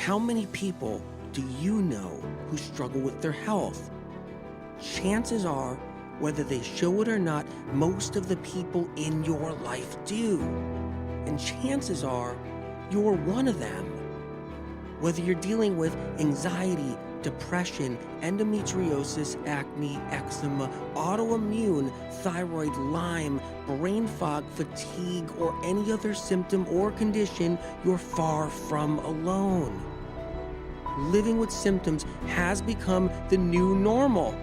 How many people do you know who struggle with their health? Chances are, whether they show it or not, most of the people in your life do. And chances are, you're one of them. Whether you're dealing with anxiety, depression, endometriosis, acne, eczema, autoimmune, thyroid, Lyme, brain fog, fatigue, or any other symptom or condition, you're far from alone. Living with symptoms has become the new normal.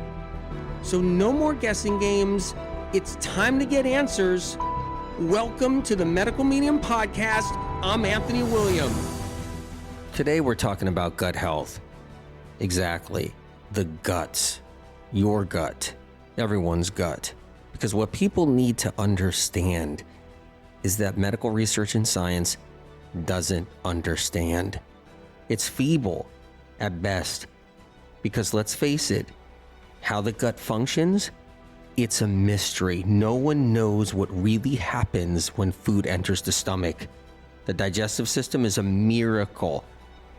So no more guessing games. It's time to get answers. Welcome to the Medical Medium Podcast. I'm Anthony William. Today we're talking about gut health. Exactly. The guts. Your gut. Everyone's gut. Because what people need to understand is that medical research and science doesn't understand. It's feeble at best. Because let's face it, how the gut functions, it's a mystery. No one knows what really happens when food enters the stomach. The digestive system is a miracle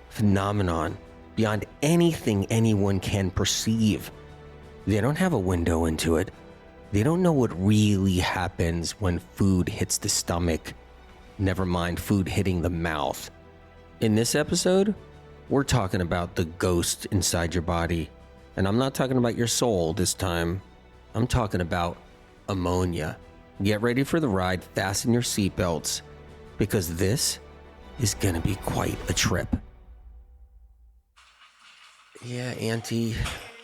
phenomenon beyond anything anyone can perceive. They don't have a window into it. They don't know what really happens when food hits the stomach, never mind food hitting the mouth. In this episode, we're talking about the ghost inside your body. And I'm not talking about your soul this time. I'm talking about ammonia. Get ready for the ride, fasten your seatbelts, because this is gonna be quite a trip. Yeah, Auntie,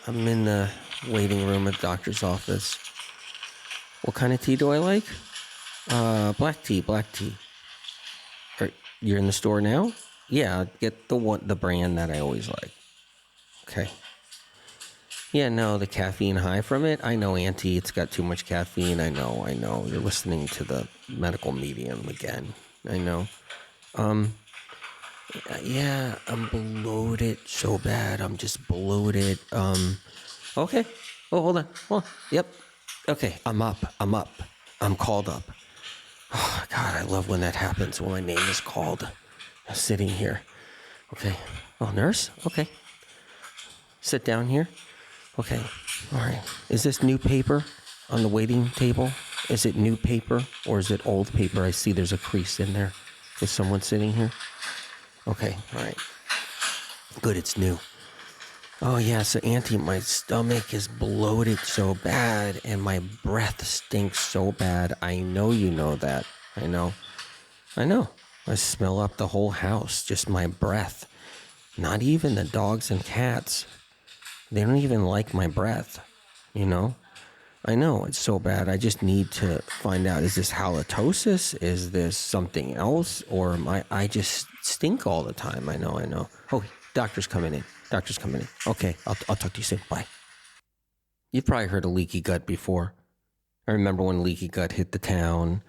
I'm in the waiting room at the doctor's office. What kind of tea do I like? Black tea. You're in the store now? Yeah, get the brand that I always like. Okay. Yeah, no, the caffeine high from it. I know, Auntie, it's got too much caffeine. I know. You're listening to the medical medium again. I know. Yeah, I'm bloated so bad. I'm just bloated. Okay. Oh, hold on. Yep. Okay, I'm up. I'm called up. Oh, God, I love when that happens, when my name is called. I'm sitting here. Okay. Oh, nurse? Okay. Sit down here. Okay. All right. Is this new paper on the waiting table? Is it new paper or is it old paper? I see there's a crease in there. Is someone sitting here? Okay. All right. Good. It's new. Oh, yeah. So, Auntie, my stomach is bloated so bad and my breath stinks so bad. I know you know that. I know. I smell up the whole house. Just my breath. Not even the dogs and cats. They don't even like my breath, you know? I know, it's so bad. I just need to find out, is this halitosis? Is this something else? Or I just stink all the time. I know. Oh, doctor's coming in. Okay, I'll talk to you soon. Bye. You've probably heard of leaky gut before. I remember when leaky gut hit the town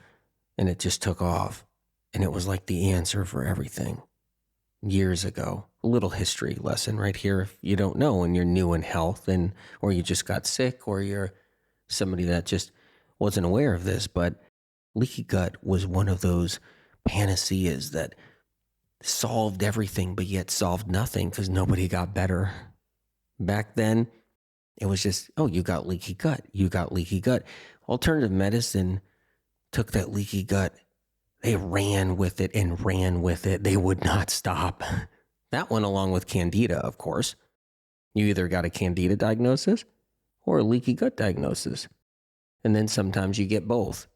and it just took off. And it was like the answer for everything. Years ago. A little history lesson right here if you don't know and you're new in health or you just got sick or you're somebody that just wasn't aware of this, but leaky gut was one of those panaceas that solved everything but yet solved nothing because nobody got better. Back then, it was just, oh, you got leaky gut. Alternative medicine took that leaky gut. They ran with it. They would not stop. That went along with candida, of course. You either got a candida diagnosis or a leaky gut diagnosis. And then sometimes you get both.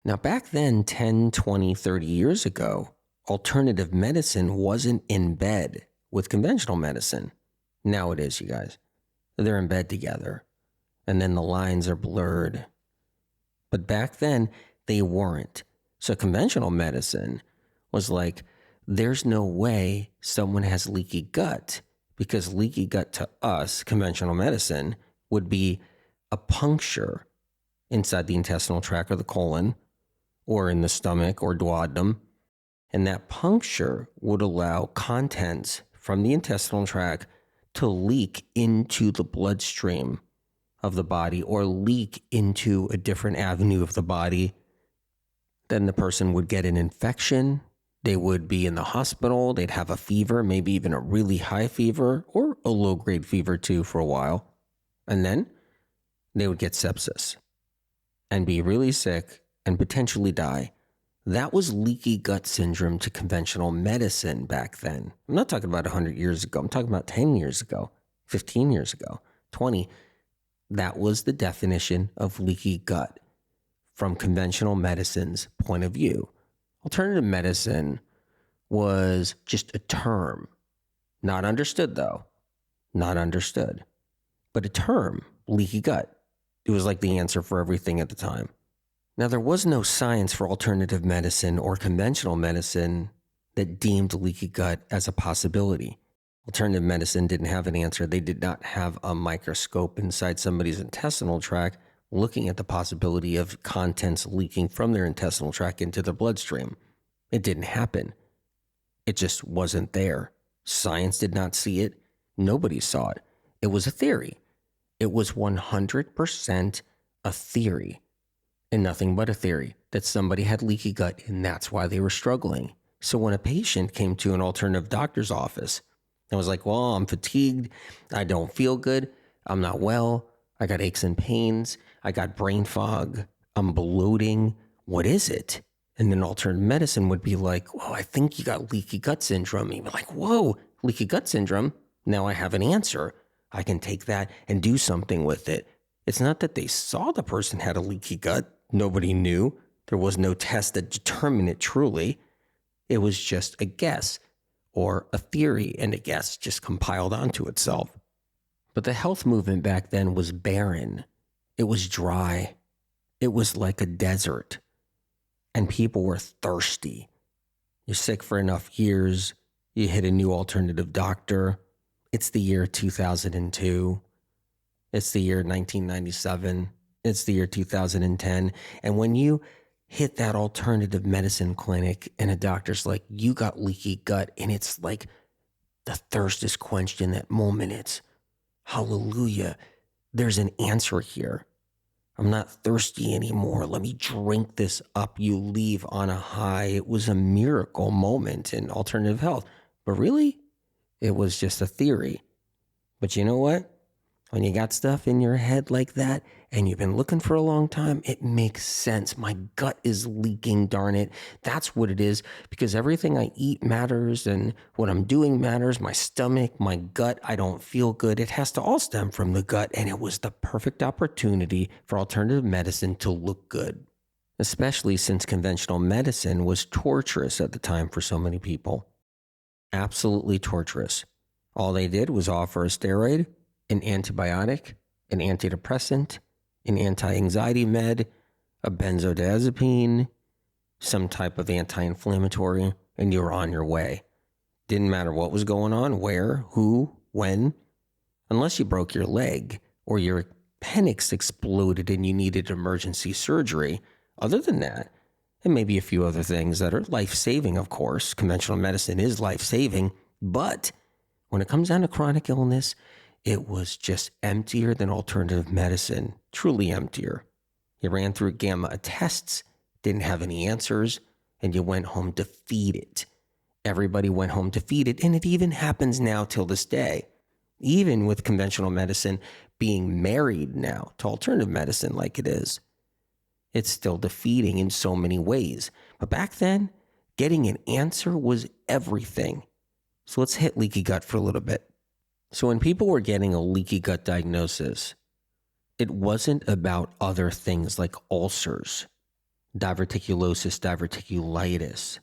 Now, back then, 10, 20, 30 years ago, alternative medicine wasn't in bed with conventional medicine. Now it is, you guys. They're in bed together. And then the lines are blurred. But back then, they weren't. So conventional medicine was like, there's no way someone has leaky gut because leaky gut to us, conventional medicine, would be a puncture inside the intestinal tract or the colon or in the stomach or duodenum. And that puncture would allow contents from the intestinal tract to leak into the bloodstream of the body or leak into a different avenue of the body. Then the person would get an infection They would be in the hospital. They'd have a fever, maybe even a really high fever or a low-grade fever too for a while. And then they would get sepsis and be really sick and potentially die. That was leaky gut syndrome to conventional medicine back then. I'm not talking about 100 years ago. I'm talking about 10 years ago, 15 years ago, 20. That was the definition of leaky gut from conventional medicine's point of view. Alternative medicine was just a term. Not understood, though. Not understood. But a term, leaky gut. It was like the answer for everything at the time. Now, there was no science for alternative medicine or conventional medicine that deemed leaky gut as a possibility. Alternative medicine didn't have an answer. They did not have a microscope inside somebody's intestinal tract looking at the possibility of contents leaking from their intestinal tract into the bloodstream. It didn't happen. It just wasn't there. Science did not see it. Nobody saw it. It was a theory. It was 100% a theory. And nothing but a theory that somebody had leaky gut and that's why they were struggling. So when a patient came to an alternative doctor's office and was like, well, I'm fatigued, I don't feel good, I'm not well, I got aches and pains, I got brain fog, I'm bloating, what is it? And then alternative medicine would be like, well, I think you got leaky gut syndrome. And you'd be like, whoa, leaky gut syndrome? Now I have an answer. I can take that and do something with it. It's not that they saw the person had a leaky gut. Nobody knew. There was no test that determined it truly. It was just a guess or a theory, and a guess just compiled onto itself. But the health movement back then was barren. It was dry. It was like a desert. And people were thirsty. You're sick for enough years. You hit a new alternative doctor. It's the year 2002. It's the year 1997. It's the year 2010. And when you hit that alternative medicine clinic and a doctor's like, you got leaky gut, and it's like the thirst is quenched in that moment. It's hallelujah. There's an answer here. I'm not thirsty anymore. Let me drink this up. You leave on a high. It was a miracle moment in alternative health. But really, it was just a theory. But you know what? When you got stuff in your head like that and you've been looking for a long time, it makes sense. My gut is leaking, darn it. That's what it is, because everything I eat matters and what I'm doing matters. My stomach, my gut, I don't feel good. It has to all stem from the gut, and it was the perfect opportunity for alternative medicine to look good, especially since conventional medicine was torturous at the time for so many people. Absolutely torturous. All they did was offer a steroid, an antibiotic, an antidepressant, an anti-anxiety med, a benzodiazepine, some type of anti-inflammatory, and you were on your way. Didn't matter what was going on, where, who, when, unless you broke your leg or your appendix exploded and you needed emergency surgery. Other than that, and maybe a few other things that are life-saving, of course. Conventional medicine is life-saving, but when it comes down to chronic illness, it was just emptier than alternative medicine, truly emptier. You ran through a gamut of tests, didn't have any answers, and you went home defeated. Everybody went home defeated, and it even happens now till this day. Even with conventional medicine being married now to alternative medicine like it is, it's still defeating in so many ways. But back then, getting an answer was everything. So let's hit leaky gut for a little bit. So when people were getting a leaky gut diagnosis, it wasn't about other things like ulcers, diverticulosis, diverticulitis,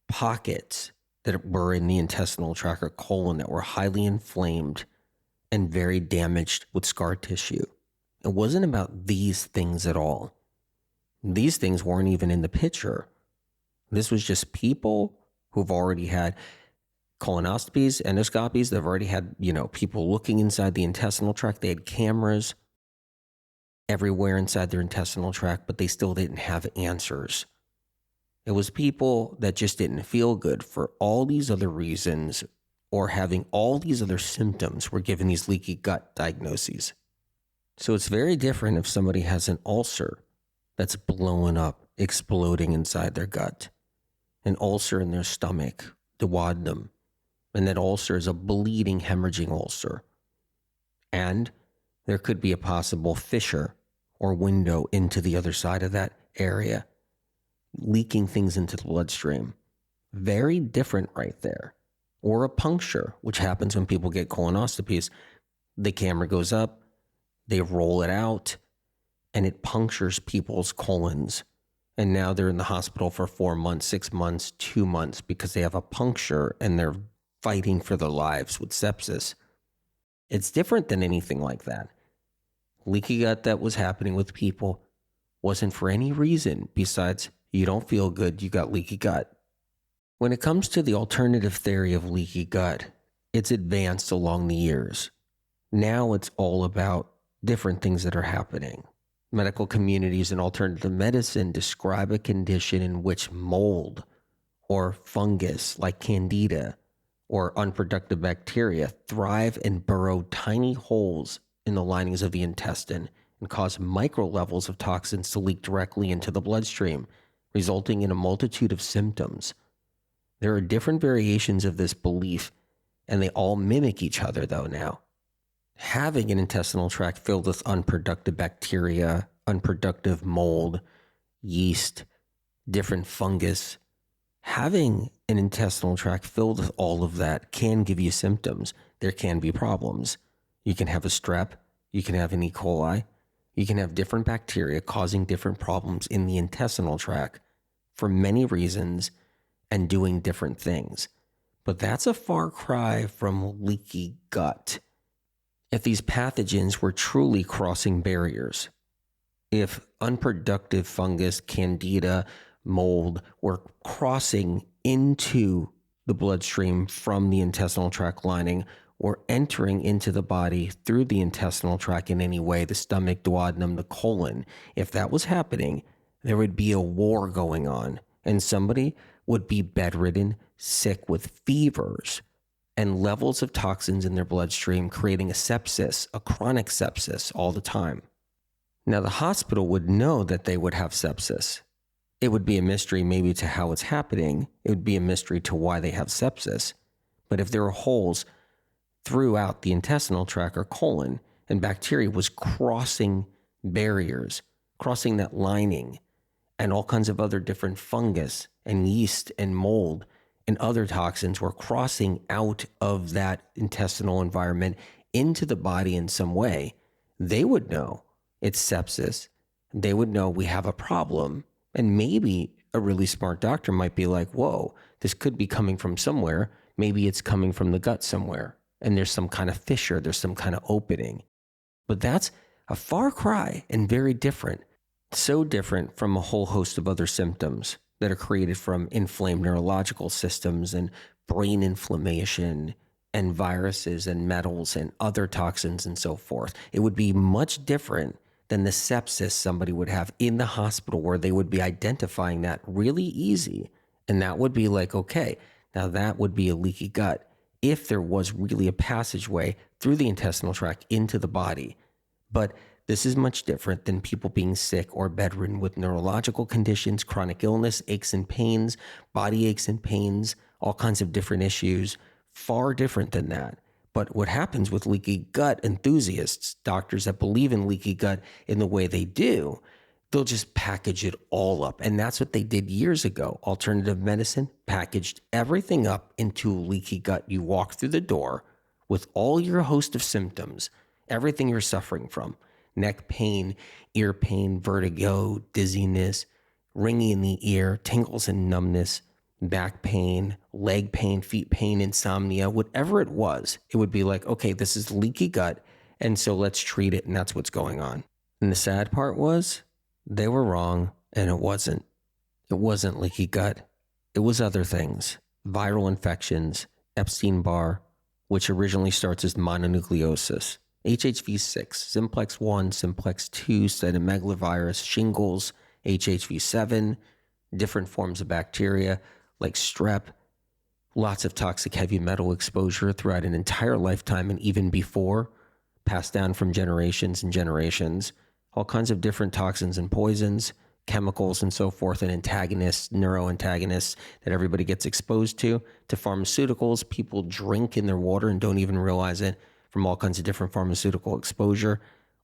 pockets that were in the intestinal tract or colon that were highly inflamed and very damaged with scar tissue. It wasn't about these things at all. These things weren't even in the picture. This was just people who've already had colonoscopies, endoscopies. They've already had, people looking inside the intestinal tract. They had cameras everywhere inside their intestinal tract, but they still didn't have answers. It was people that just didn't feel good for all these other reasons, or having all these other symptoms were given these leaky gut diagnoses. So it's very different if somebody has an ulcer that's blowing up, exploding inside their gut. an ulcer in their stomach, duodenum, and that ulcer is a bleeding, hemorrhaging ulcer. And there could be a possible fissure or window into the other side of that area, leaking things into the bloodstream. Very different right there. Or a puncture, which happens when people get colonoscopies. The camera goes up, they roll it out, and it punctures people's colons. And now they're in the hospital for 4 months, 6 months, 2 months because they have a puncture and they're fighting for their lives with sepsis. It's different than anything like that. Leaky gut that was happening with people wasn't for any reason besides you don't feel good, you got leaky gut. When it comes to the alternative theory of leaky gut, it's advanced along the years. Now it's all about different things that are happening. Medical communities and alternative medicine describe a condition in which mold or fungus like candida or unproductive bacteria thrive and burrow tiny holes in the linings of the intestine and cause micro levels of toxins to leak directly into the bloodstream, resulting in a multitude of symptoms. There are different variations of this belief, and they all mimic each other, though, now. Having an intestinal tract filled with unproductive bacteria, unproductive mold, yeast, different fungus, having an intestinal tract filled with all of that can give you symptoms. There can be problems. You can have a strep, you can have an E. coli, you can have different bacteria causing different problems in the intestinal tract for many reasons and doing different things. But that's a far cry from leaky gut. If these pathogens were truly crossing barriers, if unproductive fungus, candida, mold were crossing into the bloodstream from the intestinal tract lining or entering into the body through the intestinal tract in any way, the stomach, duodenum, the colon, if that was happening, there would be a war going on and somebody would be bedridden, sick with fevers and levels of toxins in their bloodstream, creating a sepsis, a chronic sepsis all the time. Now, the hospital would know that they would have sepsis. It would be a mystery maybe to how it's happening. It would be a mystery to why they have sepsis. But if there are holes throughout the intestinal tract or colon and bacteria was crossing barriers, crossing that lining, and all kinds of other different fungus and yeast and mold and other toxins were crossing out of that intestinal environment into the body in some way, they would know it's sepsis. They would know we have a problem. And maybe a really smart doctor might be like, whoa, this could be coming from somewhere. Maybe it's coming from the gut somewhere. And there's some kind of fissure. There's some kind of opening. But that's a far cry and very different. So different from a whole host of other symptoms that are created from inflamed neurological systems and brain inflammation and viruses and metals and other toxins and so forth. It would be much different than the sepsis somebody would have in the hospital where they would be identifying that really easy. And that would be like, okay, now that would be a leaky gut if there was really a passageway through the intestinal tract into the body. But this is much different than people being sick or bedridden with neurological conditions, chronic illness, aches and pains, body aches and pains, all kinds of different issues, far different than that. But what happens with leaky gut enthusiasts, doctors that believe in leaky gut in the way they do, they'll just package it all up. And that's what they did years ago. Alternative medicine packaged everything up into leaky gut. You walk through the door with all your host of symptoms, everything you're suffering from. Neck pain, ear pain, vertigo, dizziness, ringing in the ear, tingles and numbness, back pain, leg pain, feet pain, insomnia, whatever it was, it would be like, okay, this is leaky gut, and so let's treat it, and that's what's going on. And the sad part was, they were wrong, and it wasn't. It wasn't leaky gut. It was other things. Viral infections, Epstein-Barr, which originally starts as mononucleosis, HHV6, simplex 1, simplex 2, cytomegalovirus, shingles, HHV7, different forms of bacteria like strep, lots of toxic heavy metal exposure throughout an entire lifetime and even before, passed down from generations and generations, all kinds of different toxins and poisons, chemicals and so forth, and antagonists, neuroantagonists that everybody gets exposed to pharmaceuticals. People drink in their water and don't even realize it from all kinds of different pharmaceutical exposure.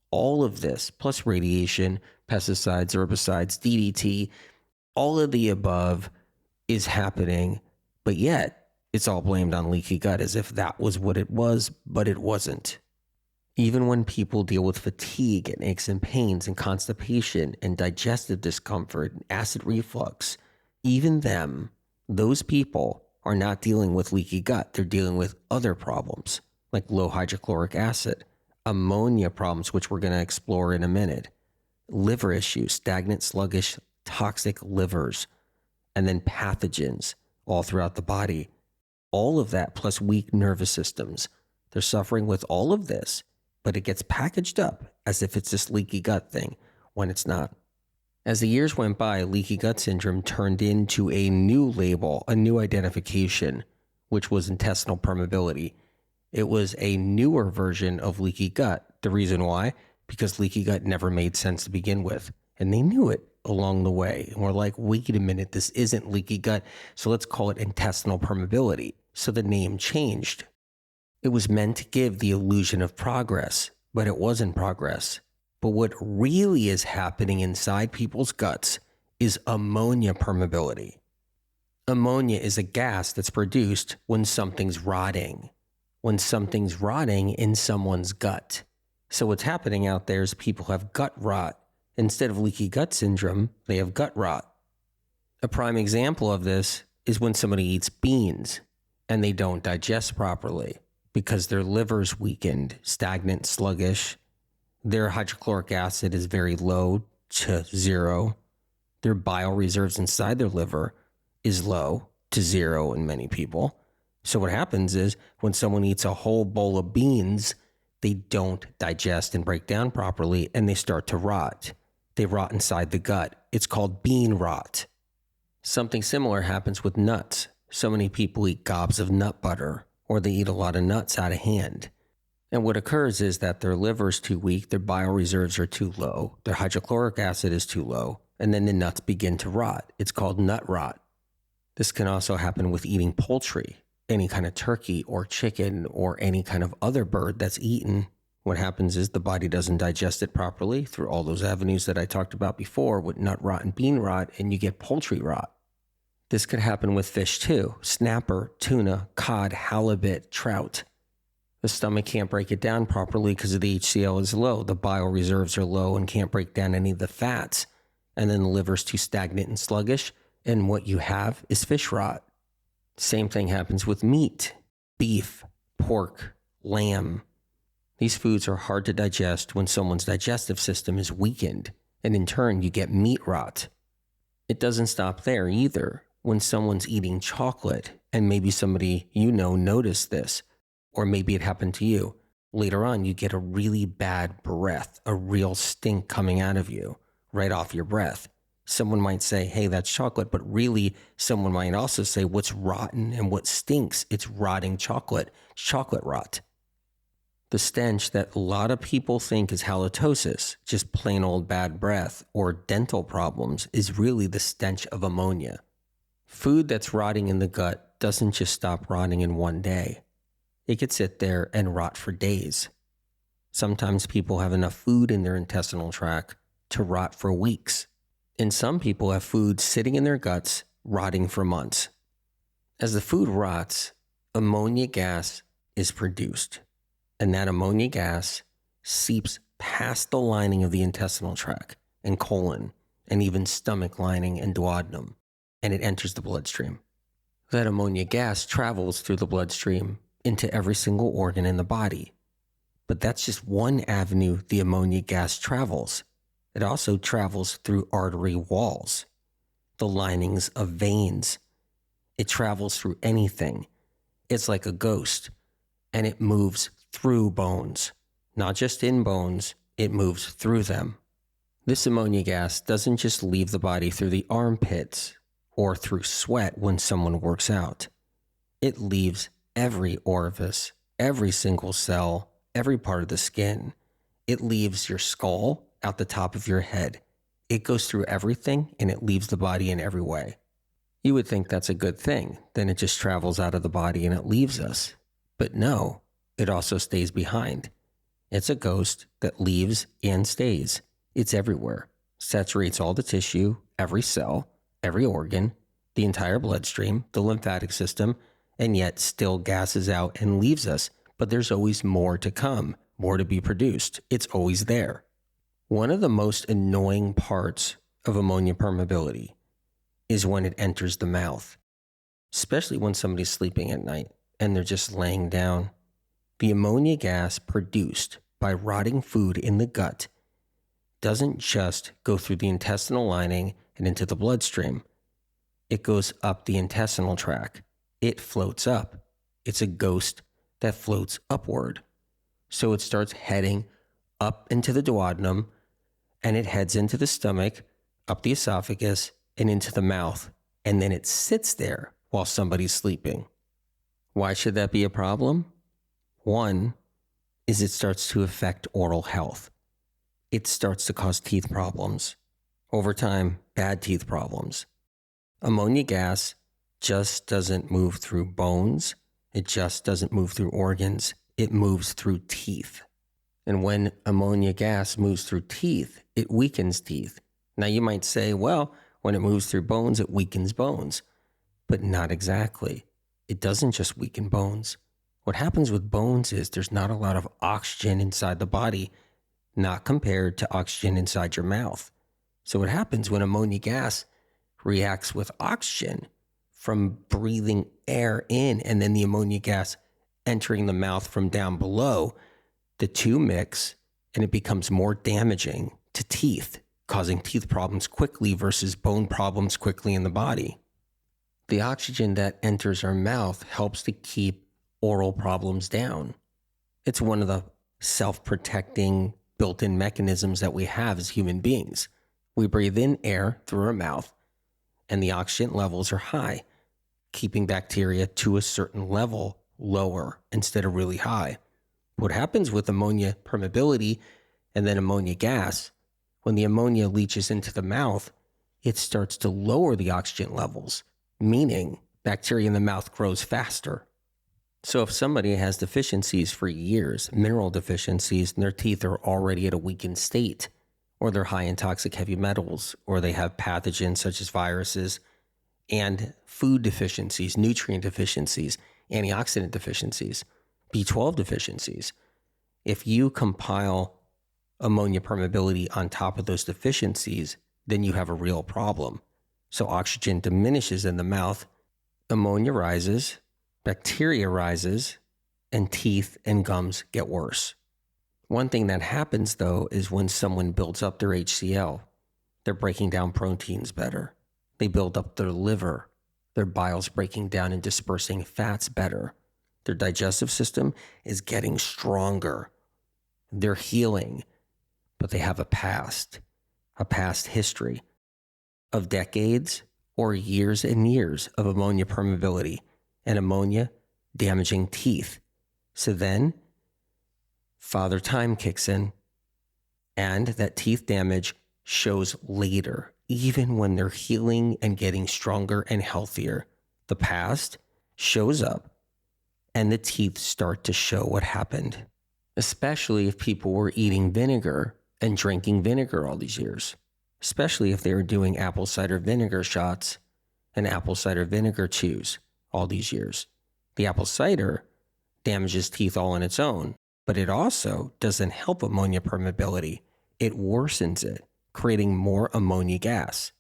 All of this, plus radiation, pesticides, herbicides, DDT, all of the above is happening, but yet it's all blamed on leaky gut as if that was what it was, but it wasn't. Even when people deal with fatigue and aches and pains and constipation and digestive discomfort and acid reflux, even those people are not dealing with leaky gut. They're dealing with other problems like low hydrochloric acid, ammonia problems, which we're going to explore in a minute, liver issues, stagnant, sluggish, toxic livers, and then pathogens all throughout the body. All of that plus weak nervous systems. They're suffering with all of this, but it gets packaged up as if it's this leaky gut thing when it's not. As the years went by, leaky gut syndrome turned into a new label, a new identification, which was intestinal permeability. It was a newer version of leaky gut. The reason why? Because leaky gut never made sense to begin with. And they knew it along the way. And we're like, wait a minute, this isn't leaky gut, so let's call it intestinal permeability. So the name changed. It was meant to give the illusion of progress, but it wasn't progress. But what really is happening inside people's guts is ammonia permeability. Ammonia is a gas that's produced when something's rotting. When something's rotting in someone's gut. So what's happening out there is people have gut rot. Instead of leaky gut syndrome, they have gut rot. A prime example of this is when somebody eats beans and they don't digest properly because their liver's weakened, stagnant, sluggish. Their hydrochloric acid is very low to zero. Their bile reserves inside their liver is low to zero in many people. So what happens is when someone eats a whole bowl of beans, they don't digest and break down properly and they start to rot. They rot inside the gut. It's called bean rot. Something similar happens with nuts. So many people eat gobs of nut butter or they eat a lot of nuts out of hand. And what occurs is that their liver is too weak, their bile reserves are too low, their hydrochloric acid is too low, and then the nuts begin to rot. It's called nut rot. This can also happen with eating poultry. Any kind of turkey or chicken or any kind of other bird that's eaten. What happens is the body doesn't digest it properly through all those avenues that I talked about before with nut rot and bean rot, and you get poultry rot. This could happen with fish too. Snapper, tuna, cod, halibut, trout. The stomach can't break it down properly because the HCl is low. The bile reserves are low and can't break down any of the fats. And then the liver's too stagnant and sluggish. And what you have is fish rot. Same thing happens with meat, beef, pork, lamb. These foods are hard to digest when someone's digestive system is weakened, and in turn you get meat rot. It doesn't stop there either. When someone's eating chocolate, and maybe somebody you know noticed this, or maybe it happened to you, later on you get a really bad breath, a real stink coming out of you, right off your breath. Someone might say, hey, that's chocolate, but really someone might also say what's rotten and what stinks, it's rotting chocolate, chocolate rot. The stench that a lot of people think is halitosis, just plain old bad breath or dental problems, is really the stench of ammonia. Food that's rotting in the gut doesn't just stop rotting in one day. It could sit there and rot for days. Sometimes people have enough food in their intestinal tract to rot for weeks. And some people have food sitting in their guts, rotting for months. As the food rots, ammonia gas is produced. And that ammonia gas seeps past the lining of the intestinal tract and colon, and even stomach lining and duodenum, and it enters the bloodstream. That ammonia gas travels through the bloodstream into every single organ in the body. But that's just one avenue the ammonia gas travels. It also travels through artery walls, the linings of veins. It travels through anything. It's like a ghost, and it moves through bones. Not just in bones, it moves through them. This ammonia gas doesn't just leave the body through the armpits or through sweat when someone works out. It leaves every orifice, every single cell, every part of the skin. It leaves your skull out the top of your head. It goes through everything and it leaves the body in every way. You would think that's a good thing. Then it just travels out of the body and it leaves us. But no, it also stays behind. It's a ghost that leaves and stays. It's everywhere. Saturates all the tissue, every cell, every organ, the entire bloodstream, the lymphatic system, and yet still gasses out and leaves us. But there's always more to come, more to be produced. It's always there. One of the most annoying parts of ammonia permeability is when it enters the mouth, especially when somebody's sleeping at night and they're just laying down. The ammonia gas produced by rotting food in the gut doesn't just go through the intestinal lining and into the bloodstream. It goes up the intestinal tract. It floats up. It's a ghost that floats upward. So it starts heading up into the duodenum, and it heads into the stomach, up the esophagus, and into the mouth. And then it sits there while somebody's sleeping. Why should that be a problem? One is it starts to affect oral health. It starts to cause teeth problems. Over time, bad teeth problems. Ammonia gas just doesn't move through bones. It just doesn't move through organs. It moves through teeth. And when ammonia gas moves through teeth, it weakens teeth. Now you might say, well, when it moves through bones, it weakens bones. But not exactly. It doesn't just weaken bones. What happens with bones is there's not a lot of oxygen inside the body, not compared to oxygen inside your mouth. So what happens when ammonia gas reacts with oxygen from breathing air in and then the ammonia gas entering the mouth from down below, the two mix and it becomes more damaging to teeth, causing teeth problems quickly versus bone problems quickly in the body. The oxygen that enters our mouth helps to keep oral problems down. It's one of the self-protecting built-in mechanisms that we have as human beings. We breathe in air through our mouth, and the oxygen levels are high, keeping bacteria to a certain level lower instead of really high. What happens with ammonia permeability and then ammonia gas, when the ammonia leaches into the mouth, it starts to lower the oxygen levels, meaning bacteria in the mouth grows faster. So if somebody has deficiencies for years, mineral deficiencies, and their teeth are already at a weakened state, or they're high in toxic heavy metals, or they have pathogens such as viruses, and food deficiencies, nutrient deficiencies, antioxidant deficiencies, B12 deficiencies, if you compile ammonia permeability on top of those deficiencies, then you have a real problem. So oxygen diminishes in the mouth, ammonia rises, bacteria rises, and teeth and gums get worse. One thing that happens, though, is when someone builds up their HCl, they're breaking down proteins better. They build up their liver. Their bile's breaking down and dispersing fats better. Their digestive system is getting stronger. They're healing, but they have a past history of decades or years and years of ammonia permeability and ammonia damaging teeth. So then Father Time kicks in, and that teeth damage shows later, even when they're healing and getting stronger and healthier. The past shows up, and the teeth start to show what happened, especially if people were eating vinegar and drinking vinegar all these years, especially if they were doing apple cider vinegar shots and apple cider vinegar chews all these years. The apple cider damages teeth all on its own, but it also doesn't help ammonia permeability. It worsens it, creating more ammonia gas.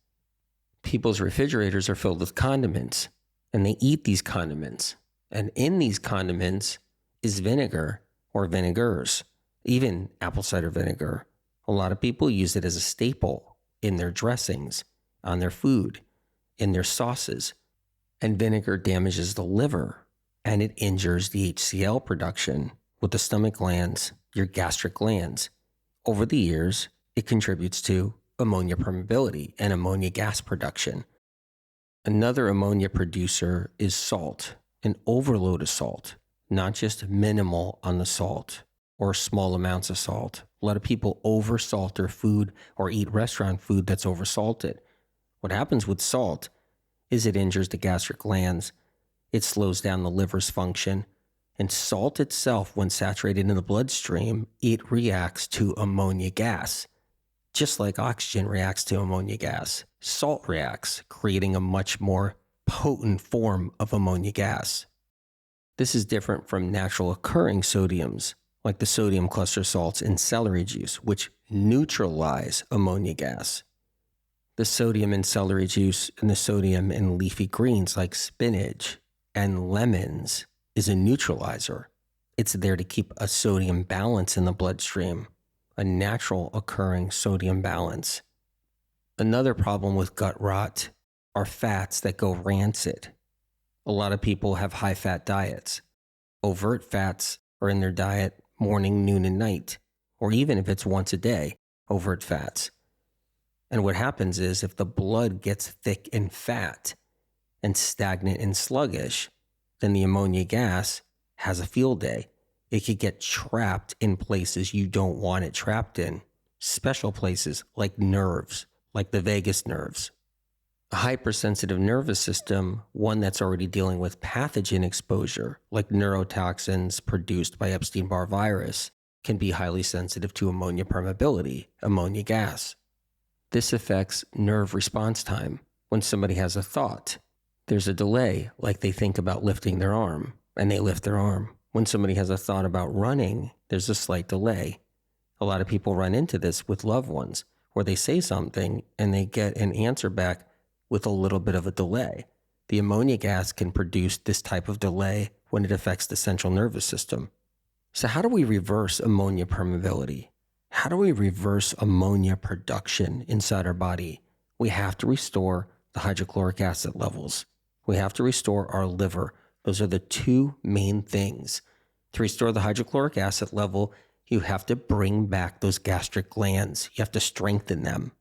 People's refrigerators are filled with condiments, and they eat these condiments. And in these condiments is vinegar or vinegars, even apple cider vinegar. A lot of people use it as a staple in their dressings, on their food, in their sauces. And vinegar damages the liver, and it injures the HCl production with the stomach glands, your gastric glands. Over the years, it contributes to ammonia permeability and ammonia gas production. Another ammonia producer is salt, an overload of salt, not just minimal on the salt or small amounts of salt, A lot of people oversalt their food or eat restaurant food that's oversalted. What happens with salt is it injures the gastric glands. It slows down the liver's function. And salt itself, when saturated in the bloodstream, it reacts to ammonia gas. Just like oxygen reacts to ammonia gas, salt reacts, creating a much more potent form of ammonia gas. This is different from natural occurring sodiums, like the sodium cluster salts in celery juice, which neutralize ammonia gas. The sodium in celery juice and the sodium in leafy greens like spinach and lemons is a neutralizer. It's there to keep a sodium balance in the bloodstream, a natural occurring sodium balance. Another problem with gut rot are fats that go rancid. A lot of people have high fat diets. Overt fats are in their diet morning, noon, and night, or even if it's once a day, overt fats. And what happens is if the blood gets thick and fat and stagnant and sluggish, then the ammonia gas has a field day. It could get trapped in places you don't want it trapped in. Special places like nerves, like the vagus nerves. A hypersensitive nervous system, one that's already dealing with pathogen exposure, like neurotoxins produced by Epstein-Barr virus, can be highly sensitive to ammonia permeability, ammonia gas. This affects nerve response time. When somebody has a thought, there's a delay, like they think about lifting their arm, and they lift their arm. When somebody has a thought about running, there's a slight delay. A lot of people run into this with loved ones, where they say something and they get an answer back with a little bit of a delay. The ammonia gas can produce this type of delay when it affects the central nervous system. So how do we reverse ammonia permeability? How do we reverse ammonia production inside our body? We have to restore the hydrochloric acid levels. We have to restore our liver. Those are the two main things. To restore the hydrochloric acid level, you have to bring back those gastric glands. You have to strengthen them.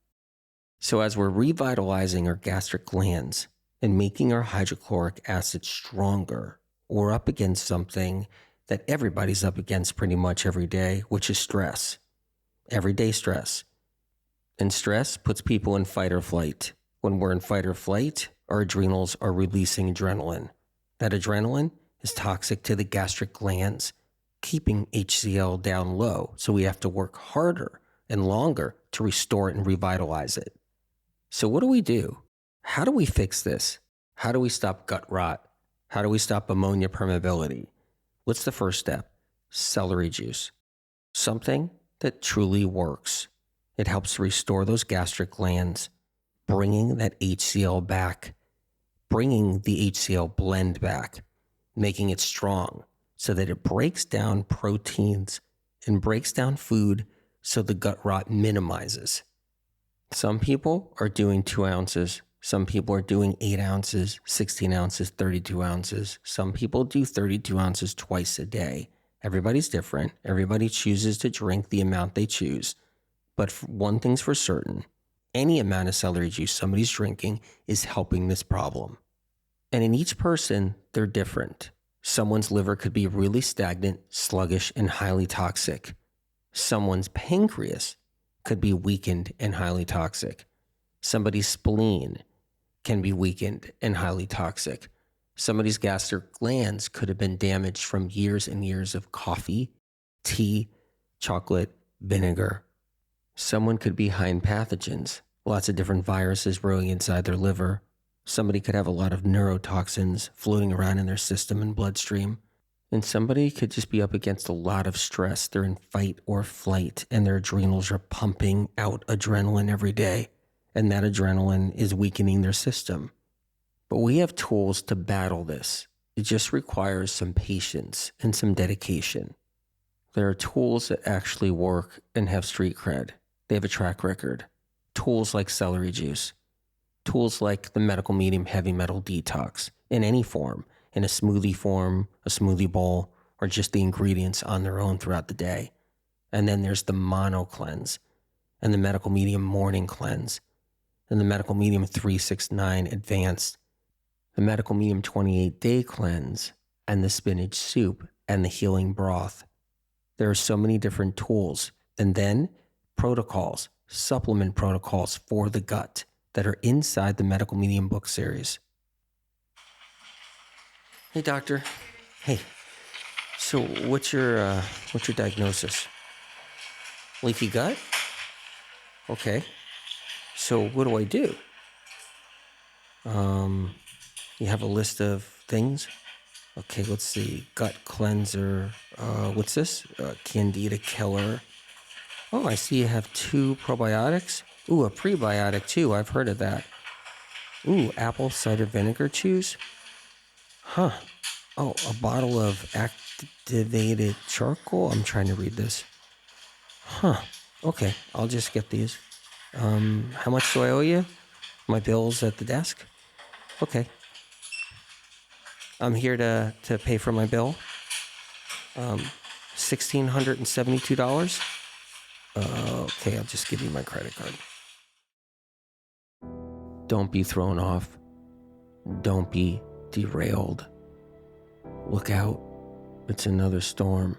So as we're revitalizing our gastric glands and making our hydrochloric acid stronger, we're up against something that everybody's up against pretty much every day, which is stress. Everyday stress. And stress puts people in fight or flight. When we're in fight or flight, our adrenals are releasing adrenaline. That adrenaline is toxic to the gastric glands, keeping HCl down low. So we have to work harder and longer to restore it and revitalize it. So what do? How do we fix this? How do we stop gut rot? How do we stop ammonia permeability? What's the first step? Celery juice. Something that truly works. It helps restore those gastric glands, bringing that HCl back, bringing the HCl blend back, making it strong so that it breaks down proteins and breaks down food so the gut rot minimizes. Some people are doing 2 ounces. Some people are doing 8 ounces, 16 ounces, 32 ounces. Some people do 32 ounces twice a day. Everybody's different. Everybody chooses to drink the amount they choose. But one thing's for certain, any amount of celery juice somebody's drinking is helping this problem. And in each person, they're different. Someone's liver could be really stagnant, sluggish, and highly toxic. Someone's pancreas could be weakened and highly toxic. Somebody's spleen can be weakened and highly toxic. Somebody's gastric glands could have been damaged from years and years of coffee, tea, chocolate, vinegar. Someone could be high in pathogens, lots of different viruses growing inside their liver. Somebody could have a lot of neurotoxins floating around in their system and bloodstream. And somebody could just be up against a lot of stress. They're in fight or flight, and their adrenals are pumping out adrenaline every day. And that adrenaline is weakening their system. But we have tools to battle this. It just requires some patience and some dedication. There are tools that actually work and have street cred. They have a track record. Tools like celery juice. Tools like the medical medium heavy metal detox in any form. In a smoothie form, a smoothie bowl, or just the ingredients on their own throughout the day. And then there's the mono cleanse and the medical medium morning cleanse and the medical medium 369 advanced, the medical medium 28-day cleanse and the spinach soup and the healing broth. There are so many different tools And then protocols, supplement protocols for the gut that are inside the Medical Medium book series. Hey, doctor. Hey. So what's your diagnosis? Leaky gut? Okay. So what do I do? You have a list of things? Okay, let's see. Gut cleanser. What's this? Candida killer. Oh, I see you have 2 probiotics. Ooh, a prebiotic too. I've heard of that. Ooh, apple cider vinegar chews. Huh. Oh, a bottle of activated charcoal. I'm trying to read this. Huh. Okay, I'll just get these. How much do I owe you? My bill's at the desk. Okay. I'm here to pay for my bill. $1,672. Okay, I'll just give you my credit card. Don't be thrown off. Don't be derailed. Look out. It's another storm.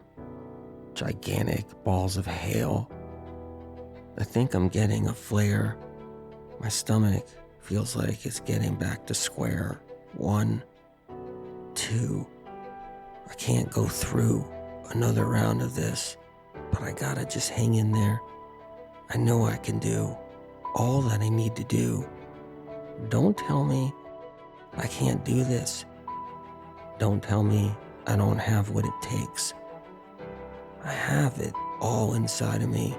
Gigantic balls of hail. I think I'm getting a flare. My stomach feels like it's getting back to square. 1, 2. I can't go through another round of this, but I gotta just hang in there. I know I can do all that I need to do. Don't tell me I can't do this. Don't tell me I don't have what it takes. I have it all inside of me.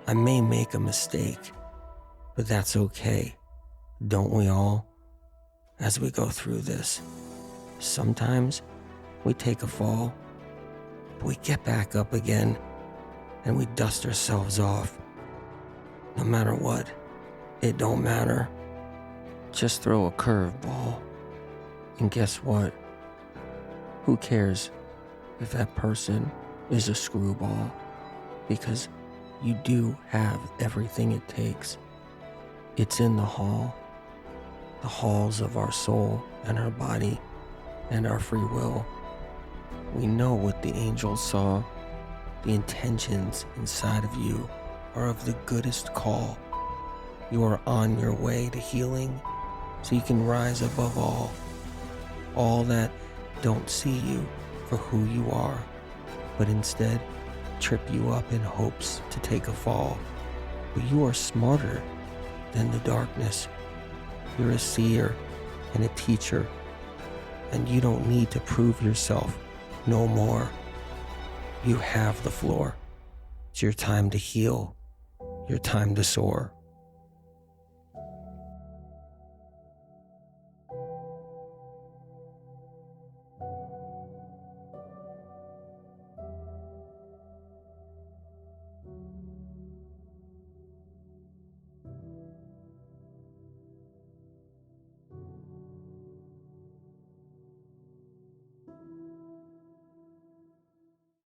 I may make a mistake, but that's okay. Don't we all? As we go through this, sometimes we take a fall, but we get back up again and we dust ourselves off. No matter what, it don't matter. Just throw a curveball. And guess what? Who cares if that person is a screwball? Because you do have everything it takes. It's in the halls of our soul and our body and our free will. We know what the angels saw. The intentions inside of you are of the goodest call. You are on your way to healing, so you can rise above all that don't see you for who you are, but instead trip you up in hopes to take a fall. But you are smarter than the darkness. You're a seer and a teacher, and you don't need to prove yourself no more. You have the floor. It's your time to heal, your time to soar.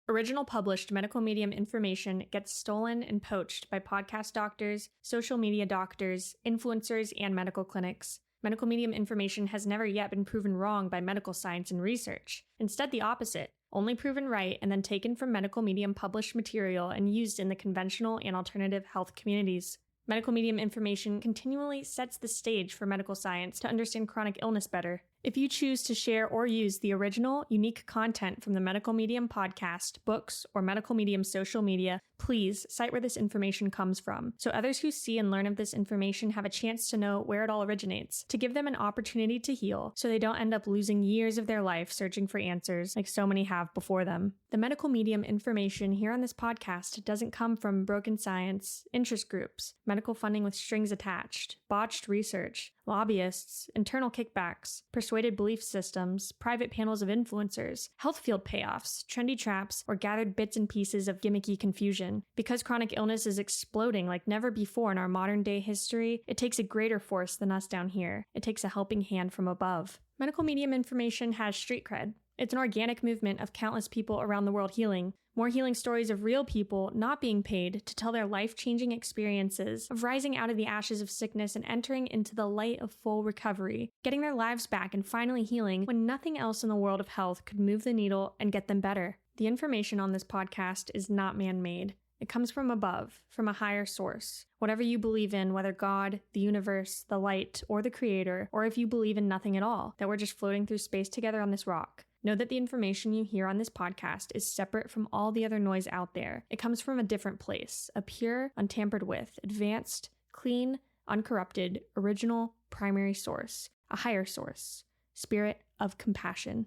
Original published medical medium information gets stolen and poached by podcast doctors, social media doctors, influencers, and medical clinics. Medical medium information has never yet been proven wrong by medical science and research. Instead, the opposite, only proven right and then taken from medical medium published material and used in the conventional and alternative health communities. Medical medium information continually sets the stage for medical science to understand chronic illness better. If you choose to share or use the original, unique content from the Medical Medium podcast, books, or Medical Medium social media, please cite where this information comes from, so others who see and learn of this information have a chance to know where it all originates, to give them an opportunity to heal, so they don't end up losing years of their life searching for answers like so many have before them. The Medical Medium information here on this podcast doesn't come from broken science, interest groups, medical funding with strings attached, botched research, lobbyists, internal kickbacks, persuaded belief systems, private panels of influencers, health field payoffs, trendy traps, or gathered bits and pieces of gimmicky confusion. Because chronic illness is exploding like never before in our modern day history, it takes a greater force than us down here. It takes a helping hand from above. Medical medium information has street cred. It's an organic movement of countless people around the world healing. More healing stories of real people not being paid to tell their life-changing experiences of rising out of the ashes of sickness and entering into the light of full recovery, getting their lives back and finally healing when nothing else in the world of health could move the needle and get them better. The information on this podcast is not man-made. It comes from above, from a higher source. Whatever you believe in, whether God, the universe, the light, or the creator, or if you believe in nothing at all, that we're just floating through space together on this rock. Know that the information you hear on this podcast is separate from all the other noise out there. It comes from a different place, a pure, untampered with, advanced, clean, uncorrupted, original, primary source, a higher source, spirit of compassion.